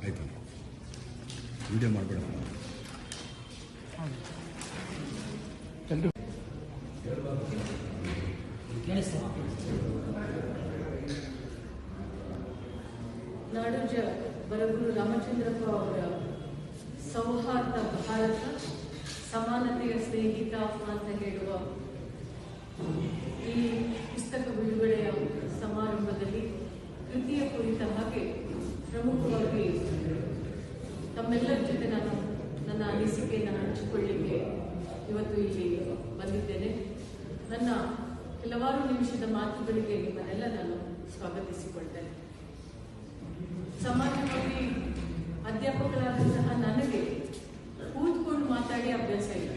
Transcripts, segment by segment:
ಆಯ್ತು ವಿಡಿಯೋ ಮಾಡಬೇಡ. ನಾಡೋಜ ಬರಗೂರು ರಾಮಚಂದ್ರಪ್ಪ ಅವರ ಸೌಹಾರ್ದ ಭಾರತ ಸಮಾನತೆಯ ಸ್ನೇಹಿತ ಅಂತ ಹೇಳುವ ಈ ಪುಸ್ತಕ ಬಿಡುಗಡೆಯ ಸಮಾರಂಭದಲ್ಲಿ ಕೃತಿಯ ಕುರಿತ ಹಾಗೆ ಪ್ರಮುಖವಾಗಿ ತಮ್ಮೆಲ್ಲರ ಜೊತೆ ನಾನು ನನ್ನ ಅನಿಸಿಕೆಯನ್ನು ಹಂಚಿಕೊಳ್ಳಿಕ್ಕೆ ಇವತ್ತು ಇಲ್ಲಿ ಬಂದಿದ್ದೇನೆ. ನನ್ನ ಕೆಲವಾರು ನಿಮಿಷದ ಮಾತುಗಳಿಗೆ ನಿಮ್ಮನ್ನೆಲ್ಲ ನಾನು ಸ್ವಾಗತಿಸಿಕೊಳ್ತೇನೆ. ಸಾಮಾನ್ಯವಾಗಿ ಅಧ್ಯಾಪಕರಾದಂತಹ ನನಗೆ ಕೂತ್ಕೊಂಡು ಮಾತಾಡಿ ಅಭ್ಯಾಸ ಇಲ್ಲ.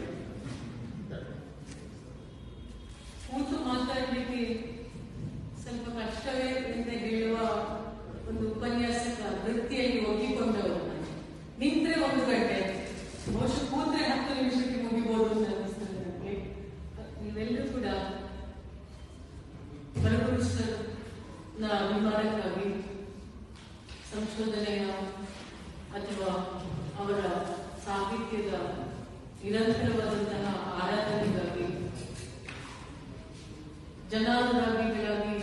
ಕೂತು ಮಾತಾಡಲಿಕ್ಕೆ ಸ್ವಲ್ಪ ಕಷ್ಟವೇ ಅಂತ ಹೇಳುವ ಒಂದು ಉಪನ್ಯಾಸಕ ವೃತ್ತಿಯಲ್ಲಿ ಒಗ್ಗಿಕೊಂಡವರು. ನಿಂತ್ರೆ 1 ಗಂಟೆ, ಬಹುಶಃ ಕೂತ್ರೆ 10 ನಿಮಿಷಕ್ಕೆ ಮುಗಿಬಹುದು ಅಂತ ಅನಿಸ್ತದೆ ನನಗೆ. ನೀವೆಲ್ಲರೂ ಕೂಡ ಬರಗೂರು ಸರ್ನ ಅಭಿಮಾನಕ್ಕಾಗಿ, ಸಂಶೋಧನೆಯ ಅಥವಾ ಅವರ ಸಾಹಿತ್ಯದ ನಿರಂತರವಾದಂತಹ ಆರಾಧನೆಗಾಗಿ, ಜನಾನುರಾಗಿಗಳಾಗಿ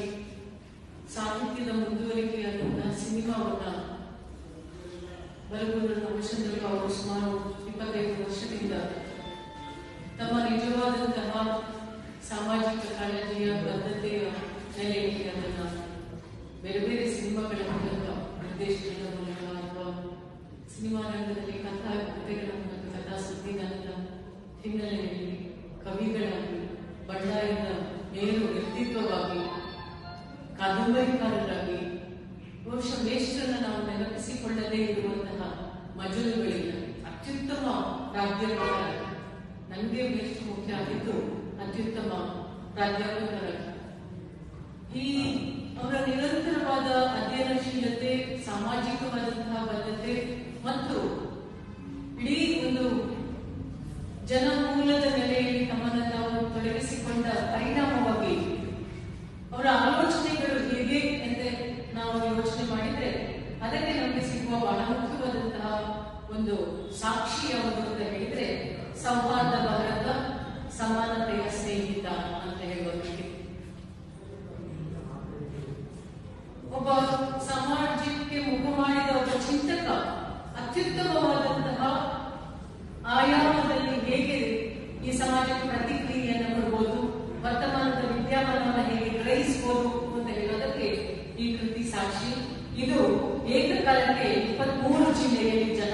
ಸಾಹಿತ್ಯದ ಮುಂದುವರಿಕೆಯಾದಂತಹ ಸಿನಿಮಾವನ್ನ ಬರಗೂರು ರಾಮಚಂದ್ರಪ್ಪ ಅವರು ಸುಮಾರು 25 ವರ್ಷದಿಂದ ತಮ್ಮ ನಿಜವಾದಂತಹ ಸಾಮಾಜಿಕ ಕಾಳಜಿಯ ಬದ್ಧತೆಯ ನೆಲೆಯಲ್ಲಿ ಅದನ್ನು ಬೇರೆ ಬೇರೆ ಸಿನಿಮಾಗಳ ಮೂಲಕ, ನಿರ್ದೇಶನದ ಮೂಲಕ ಅಥವಾ ಸಿನಿಮಾ ರಂಗದಲ್ಲಿ ಕಥೆಗಳ ಮೂಲಕ, ಕಥಾ ಸುದ್ದಿಗಾರರ ಹಿನ್ನೆಲೆಯಲ್ಲಿ ಕವಿಗಳಾಗಿ, ಬಂಡಾಯದ ನೇರ ವ್ಯಕ್ತಿತ್ವವಾಗಿ, ಕಾದಂಬರಿಕಾರರಾಗಿ, ಬಹುಶಃ ಮೇಷ್ಟ್ರನ್ನ ನಾವು ನೆನಪಿಸಿಕೊಳ್ಳದೇ ಇರುವಂತಹ ಮಜಲುಗಳಿಲ್ಲ. ಅತ್ಯುತ್ತಮ ಪ್ರಾಧ್ಯಾಪಕರಾಗಿ, ನನಗೆ ಮೇಷ್ಟ್ರು ಮುಖ್ಯ ಆಗಿದ್ದು ಅತ್ಯುತ್ತಮ ಪ್ರಾಧ್ಯಾಪಕರಾಗಿ, ಈ ಅವರ ನಿರಂತರವಾದ ಅಧ್ಯಯನಶೀಲತೆ, ಸಾಮಾಜಿಕವಾದಂತಹ ಬದ್ಧತೆ ಮತ್ತು ಇಡೀ ಒಂದು ಜನಮೂಲದ ನೆಲೆಯಲ್ಲಿ ತಮ್ಮನ್ನು ತಾವು ತೊಡಗಿಸಿಕೊಂಡ ಪರಿಣಾಮವಾಗಿ ಅವರ ಆಲೋಚನೆಗಳು ಹೇಗೆ ಅಂತ ನಾವು ಯೋಚನೆ ಮಾಡಿದ್ರೆ ಅದಕ್ಕೆ ನಮಗೆ ಸಿಗುವ ಬಹಳ ಮುಖ್ಯವಾದಂತಹ ಒಂದು ಸಾಕ್ಷಿ ಯಾವುದು ಅಂತ ಹೇಳಿದ್ರೆ ಸೌಹಾರ್ದ ಭಾರತ ಸಮಾನತೆಯ ಸ್ನೇಹಿತ ಅಂತ ಹೇಳುವುದಕ್ಕೆ. ಒಬ್ಬ ಸಮಾಜಕ್ಕೆ ಮುಖ ಮಾಡಿದ ಒಬ್ಬ ಚಿಂತಕ ಅತ್ಯುತ್ತಮವಾದಂತಹ ಆಯಾಮದಲ್ಲಿ ಹೇಗೆ ಈ ಸಮಾಜಕ್ಕೆ ಪ್ರತಿಕ್ರಿಯೆಯನ್ನು ಕೊಡಬಹುದು, ವರ್ತಮಾನದ ವಿದ್ಯಮಾನವನ್ನು ಹೇಗೆ ಗ್ರಹಿಸಬಹುದು ಅಂತ ಹೇಳೋದಕ್ಕೆ ಈ ಕೃತಿ ಸಾಕ್ಷಿ. ಇದು ಏಕಕಾಲಕ್ಕೆ 20